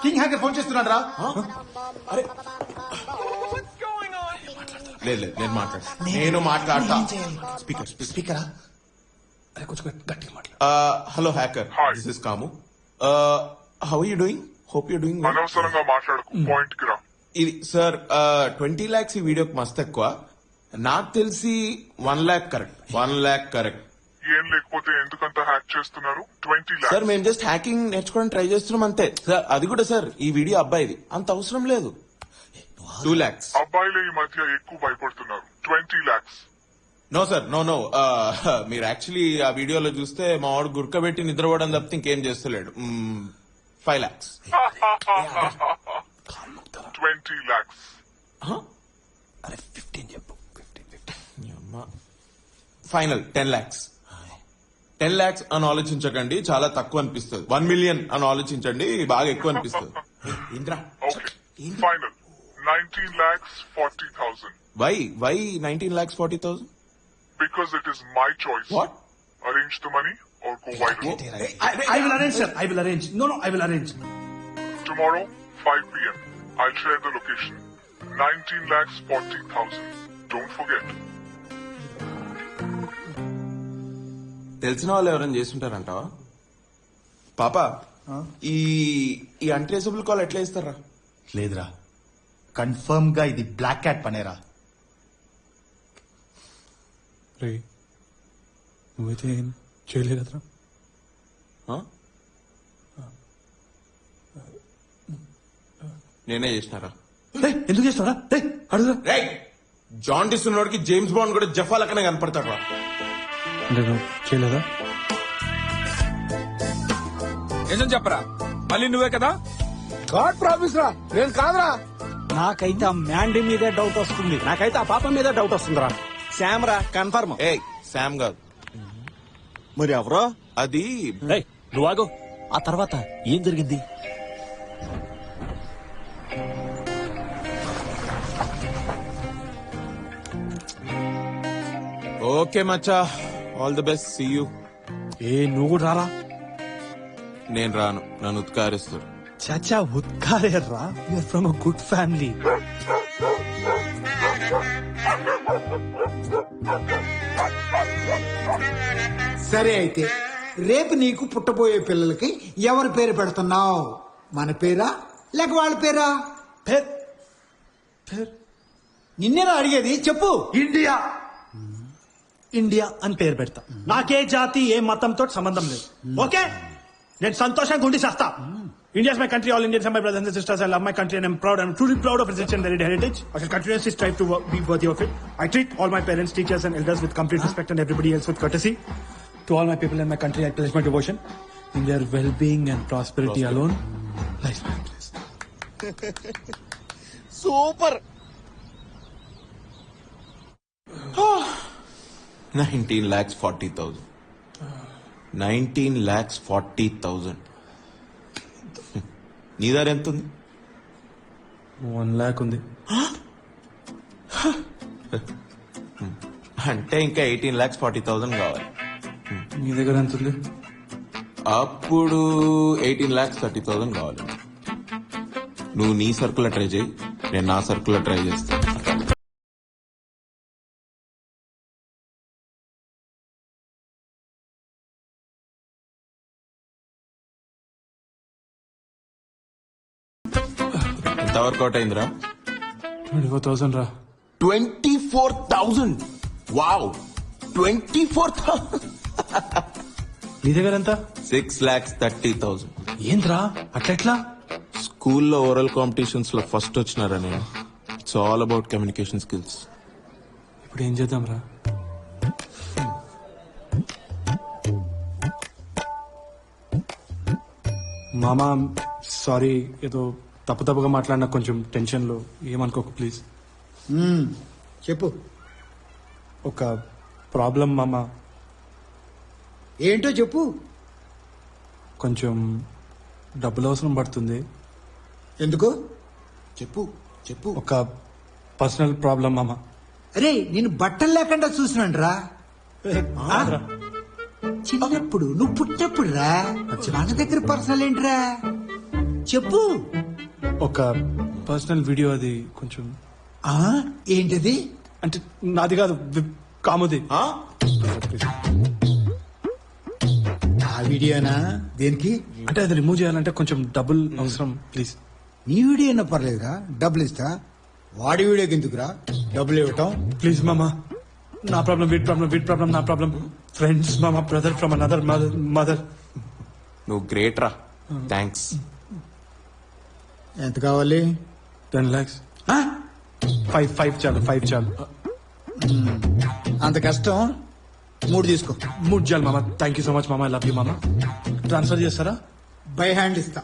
King hacker phone చేస్తున్నాడు రా. లేదు నేను మాట్లాడతా. స్పీకరా కొంచెం గట్టిగా మాట్లాడు. హలో హ్యాకర్, దిస్ ఇస్ కాము. How you doing? Hope you doing. అనవసరంగా మాట్లాడుకు, పాయింట్ కి రా. ఇది సార్ 20 lakhs ఈ వీడియోకి మస్తు ఎక్కువ. నాకు తెలిసి 1 lakh కరెక్ట్. 1 lakh correct. ఏం లేకపోతే ఎందుకంత హ్యాక్ చేస్తున్నారు? 20 lakhs. సార్ మేము జస్ట్ హ్యాకింగ్ నేర్చుకోవడానికి ట్రై చేస్తున్నాం అంతే సార్. అది కూడా సార్ ఈ వీడియో అబ్బాయిది, అంత అవసరం లేదు. 2 lakhs. అబ్బాయిలే ఈ మధ్య ఎక్కువ భయపడుతున్నారు. 20 lakhs. No sir, no. మీరు యాక్చువల్లీ ఆ వీడియోలో చూస్తే మా వాడు గుర్కబెట్టి నిద్రపోవడం తప్పితే ఇంకేం చేస్తలేడు. 5 lakhs. 20 lakhs. అరే 15 చెప్పు. 15. Final 10 lakhs. 10 lakhs అని ఆలోచించకండి, చాలా తక్కువ అనిపిస్తుంది. 1 million అని ఆలోచించండి, బాగా ఎక్కువ అనిపిస్తుంది. Indra Okay. Final. 19 lakhs 40,000. Why 19 lakhs 40,000? Because it is my choice. What? Arrange the money or go viral. I will arrange, sir. I will arrange. No, I will arrange. Tomorrow, 5 p.m. I'll share the location. 19 lakhs 40,000. Don't forget. తెలిసిన వాళ్ళు ఎవరైనా చేస్తుంటారంటావా పాప? ఈ untraceable call ఎట్లా ఇస్తారా? లేదురా, confirm గా ఇది బ్లాక్ క్యాట్ పనేరా. రే నువ్వైతే ఏం చేయలేదురా. నేనే చేసినారా? ఎందుకు చేస్తాడా? అడుగురా. జాండీస్ ఉన్నోడికి జేమ్స్ బాండ్ కూడా జఫా లెక్కనే కనపడతాడు రా. అంటే నువ్వు చేయలేదా? నిజం చెప్పరా, మళ్ళీ నువ్వే కదా? గాడ్ ప్రామిస్ రా, నేను కాదురా. నాకైతే ఆ మ్యాండీ మీదే డౌట్ వస్తుంది. నాకైతే ఆ పాప మీదే డౌట్ వస్తుందిరా. శామ్ రా కన్ఫర్మ్. ఏ శామ్ కాదు. మరి ఎవరో? అది నువ్వు ఆగు. ఆ తర్వాత ఏం జరిగింది? ఓకే మచ్చా, all the best, see you. నువ్వు కూడా రారా? నేను రాను, నన్ను ఉత్కారిస్తాడు. చచ్చా ఉత్కారేర్రా, you're from a good family. సరే అయితే రేపు నీకు పుట్టబోయే పిల్లలకి ఎవరి పేరు పెడుతున్నావు? మన పేరా లేక వాళ్ళ పేరా? నిన్నేనా అడిగేది, చెప్పు. ఇండియా ఇండియా అని పేరు పెడతా. నాకే జాతి ఏ మతంతో సంబంధం లేదు. ఓకే, నేను సంతోషంగా ఉండి చేస్తా. India is my country. All Indians are my brothers and sisters. I love my country and I'm proud. I'm truly proud of its rich and varied heritage. I shall continuously strive to be worthy of it. I treat all my parents, teachers and elders with complete respect and everybody else with courtesy. To all my people in my country, I pledge my devotion. In their well-being and prosperity alone lies my happiness. Super. 19 lakhs 40,000. 19 lakhs 40,000. నీ దారి ఎంత ఉంది? 1 lakh ఉంది. అంటే ఇంకా 18 lakhs 40,000 కావాలి. నీ దగ్గర ఎంత ఉంది? అప్పుడు 18 lakhs 30,000 కావాలి. నువ్వు నీ సర్కుల్లో ట్రై చేయి, నేను నా సర్కుల్లో ట్రై చేస్తా. ఎంత వర్కౌట్ అయిందిరా? 24,000 రా. 24,000. వావ్, 24,000. నీ దగ్గర ఎంత? 6,30,000. ఏంద్రా అట్లెట్లా? స్కూల్లో ఓరల్ కాంపిటీషన్స్ లో ఫస్ట్ వచ్చినారా నేను. It's all about communication skills. ఇప్పుడు ఏం చేద్దాం రా? మామా సారీ, ఏదో తప్పుగా మాట్లాడినా, కొంచెం టెన్షన్ లో, ఏమనుకోకు ప్లీజ్. చెప్పు. ఒక ప్రాబ్లం మామా. ఏంటో చెప్పు. కొంచెం డబ్బులు అవసరం పడుతుంది. ఎందుకు? చెప్పు చెప్పు. ఒక పర్సనల్ ప్రాబ్లం మామా. అరే నేను బట్టలు లేకుండా చూసినాను రా. చిన్నప్పుడు నువ్వు పుట్టినప్పుడు రా మన దగ్గర పర్సనల్ ఏంట్రా చెప్పు. ఒక పర్సనల్ వీడియో అది కొంచెం ఆ ఏంటది? అంటే నాది కాదు కాముది. ఆ? ఆ వీడియోనా? దేనికి? అంటే అది రిమూవ్ చేయాలంటే కొంచెం డబ్బులు అవసరం ప్లీజ్. నీ వీడియో అయినా పర్లేదురా, డబ్బులు ఇస్తా. వాడి వీడియోకి ఎందుకురా డబ్బులు ఇవ్వటం? ప్లీజ్ మామా, నా ప్రాబ్లం వీట్ ప్రాబ్లం నా ప్రాబ్లం. ఫ్రెండ్స్ మామా, బ్రదర్ ఫ్రమ్ అనదర్ మదర్. నువ్వు గ్రేట్ రా. థ్యాంక్స్. ఎంత కావాలి? 10 lakhs. ఆ? 5 చాలు 5 చాలు. అంత కష్టం. 3 తీసుకో. 3 చాలు మామా. థ్యాంక్ యూ సో మచ్ మామా, ఐ లవ్ యూ మామా. ట్రాన్స్ఫర్ చేస్తారా? బై హ్యాండ్ ఇస్తా.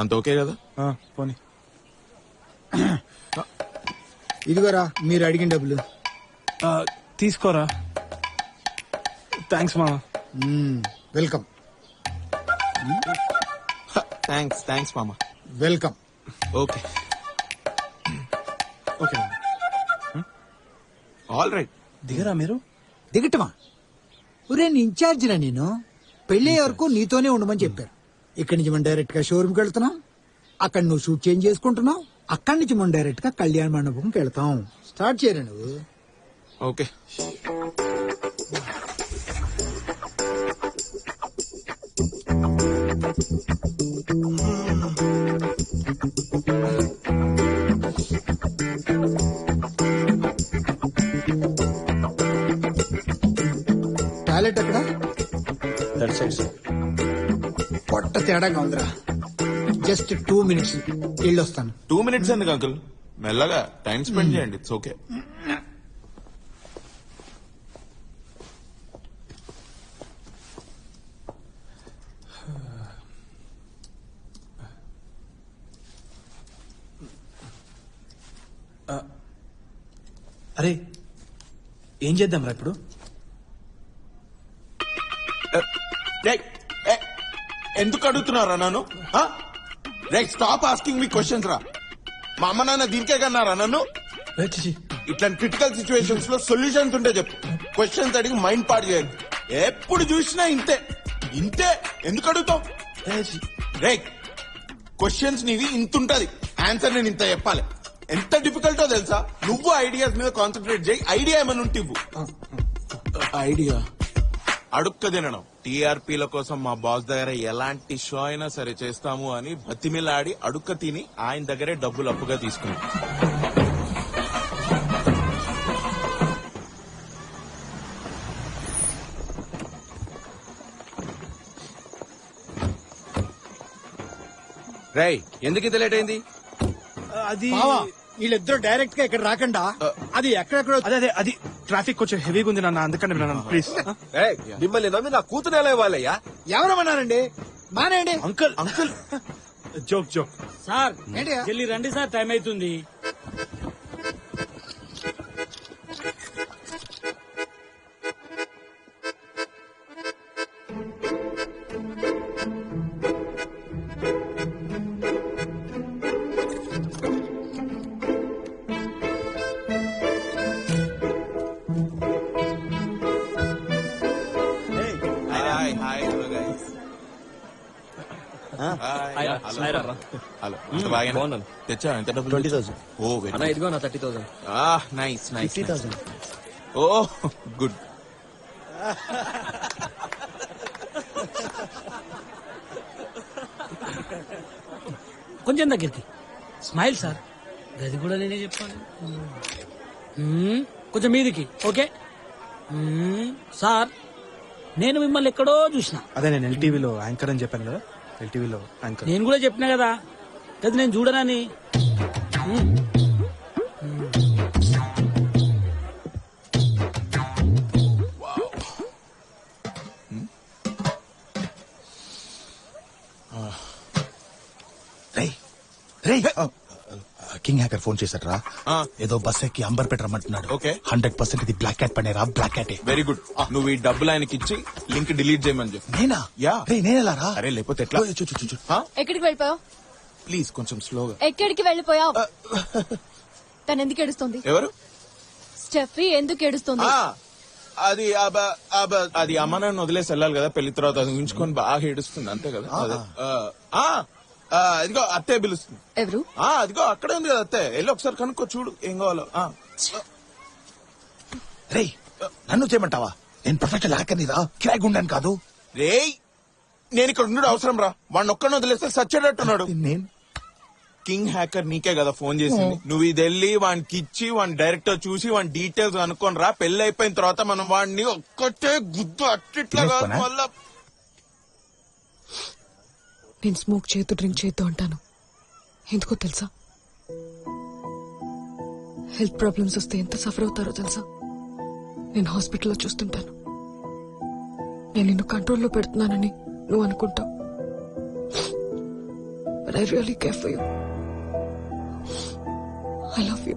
అంత ఓకే కదా? పోనీ. ఇదిగోరా మీరు అడిగిన డబ్బులు. తీసుకోరా. థ్యాంక్స్ మామా. వెల్కమ్ థ్యాంక్స్ మామ. Welcome. Okay okay all right. దిగరా మీరు. దిగటమా? ఒరే నీ ఇన్ఛార్జిరా నేను. పెళ్లి వరకు నీతోనే ఉండమని చెప్పారు. ఇక్కడి నుంచి మనం డైరెక్ట్ గా షోరూమ్కి వెళ్తున్నాం. అక్కడ నువ్వు షూట్ చేంజ్ చేసుకుంటున్నావు. అక్కడి నుంచి మనం డైరెక్ట్ గా కళ్యాణ మండపంకి వెళ్తాం. స్టార్ట్ చేయరా నువ్వు. ఓకే. టాయిలెట్ అక్కడ పొట్ట తేడాగా ఉందిరా. జస్ట్ 2 minutes వెళ్ళొస్తాను. 2 minutes ఎందుకు అంకుల్? మెల్లగా టైం స్పెండ్ చేయండి. It's okay. అరే ఏం చేద్దాం రా ఇప్పుడు? ఎందుకు అడుగుతున్నారా నన్ను? Right, stop asking me questions రా. మా అమ్మ నాన్న దీనికే కన్నారా నన్ను? ఇట్లాంటి క్రిటికల్ సిచ్యువేషన్స్ లో సొల్యూషన్స్ ఉంటే చెప్పు. క్వశ్చన్స్ అడిగి మైండ్ పాడు చేయండి. ఎప్పుడు చూసినా ఇంతే ఇంతే. ఎందుకు అడుగుతావు? రైట్, క్వశ్చన్స్ నీవి ఇంత ఉంటది, ఆన్సర్ నేను ఇంత చెప్పాలి. ఎంత డిఫికల్టో తెలుసా? నువ్వు ఐడియాస్ మీద కాన్సన్ట్రేట్ చేయి. ఐడియా ఏమైనా ఉంటే ఇవ్వు. ఐడియా అడుక్క తినడం. టీఆర్పీల కోసం మా బాస్ దగ్గర ఎలాంటి షో అయినా సరే చేస్తాము అని బతిమిలాడి అడుక్క తిని ఆయన దగ్గరే డబ్బులు అప్పుగా తీసుకున్నాం. రై ఎందుకు ఇంత లేట్ అయింది? అది బావా వీళ్ళిద్దరూ డైరెక్ట్ గా ఇక్కడ రాకుండా అది ఎక్కడెక్కడో. అదే అది ట్రాఫిక్ కొంచెం హెవీగా ఉంది నాన్న, అందుకని ప్లీజ్. ఏయ్, మిమ్మల్ని నమ్మి నా కూతురు ఎలా ఇవ్వాలయ్యా? ఎవరమన్నారండి? మానేయండి. అంకుల్ అంకుల్ జోక్ సార్ ఏంటి? జల్లి రండి సార్, టైం అవుతుంది. Hi hi hello guys. Hello బాగా తెచ్చా. ఎంత డబ్బులు? 20,000. ఓ వెరీ అన్న ఇదిగో నా 30,000. Nice nice. 50,000. ఓ గుడ్. కొంచెం దగ్గరికి స్మైల్ సార్. గది కూడా నేనే చెప్పాలి. కొంచెం మీదికి. ఓకే సార్, నేను మిమ్మల్ని ఎక్కడో చూసిన. అదే నేను ఎల్టీవీలో యాంకర్ అని చెప్పాను కదా, ఎల్టీవీలో యాంకర్. నేను కూడా చెప్పినా కదా అది నేను చూడనని. కింగ్ హ్యాకర్ ఫోన్ చేశాడ్రా. ఏదో బస్ ఎక్కి అంబర్పేట రమ్మంటున్నాడు. Okay. 100% ఇది బ్లాక్ క్యాట్ పనేరా, బ్లాక్ క్యాటే. Very good. నువ్వు ఈ డబ్బులు ఆయనకి ఇచ్చి లింక్ డిలీట్ చేయమని చెప్పు. నేనా? యా. నేనెలా రా? అరే లేకపోతే ఎట్లా? ఎక్కడికి వెళ్ళిపోయావు? ప్లీజ్ కొంచెం స్లోగా. ఎక్కడికి వెళ్ళిపోయావు? తను ఎందుకు ఏడుస్తుంది? ఎవరు? స్టెఫీ ఎందుకు ఏడుస్తుంది? అది అది అమ్మ నాన్న వదిలేసి వెళ్ళాలి కదా పెళ్లి తర్వాత, అది ఉంచుకొని బాగా ఏడుస్తుంది అంతే కదా. అదే. అదిగో అత్తే పిలుస్తుంది. ఎవరు? అదిగో అక్కడే ఉంది కదా అత్తే, వెళ్ళి ఒకసారి కనుక్కో చూడు ఏం కావాలో. రే నన్ను చేయమంటావా? నేను ప్రొఫెషనల్ హ్యాకర్ని రా, కిరాయి గుండాను కాదు. రేయ్ నేను ఇక్కడ ఉండడు అవసరం రా, వాడిని ఒక్కడిని వదిలేస్తే సచ్చేటట్టున్నాడు. నేను కింగ్ హ్యాకర్ నీకే కదా ఫోన్ చేసింది. నువ్వు ఇది వెళ్ళి వానికి ఇచ్చి వాడిని డైరెక్టర్ చూసి వాడి డీటెయిల్స్ అనుకోని రా. పెళ్లి అయిపోయిన తర్వాత మనం వాడిని ఒక్కటే గుద్దు అట్టిట్లా కాదు మళ్ళా. నేను స్మోక్ చేయొద్దు, డ్రింక్ చేయొద్దు అంటాను. ఎందుకో తెలుసా? హెల్త్ ప్రాబ్లమ్స్ వస్తే ఎంత సఫర్ అవుతారో తెలుసా? నేను హాస్పిటల్లో చూస్తుంటాను. నేను నిన్ను కంట్రోల్లో పెడుతున్నానని నువ్వు అనుకుంటావు, but I really care for you. I love you.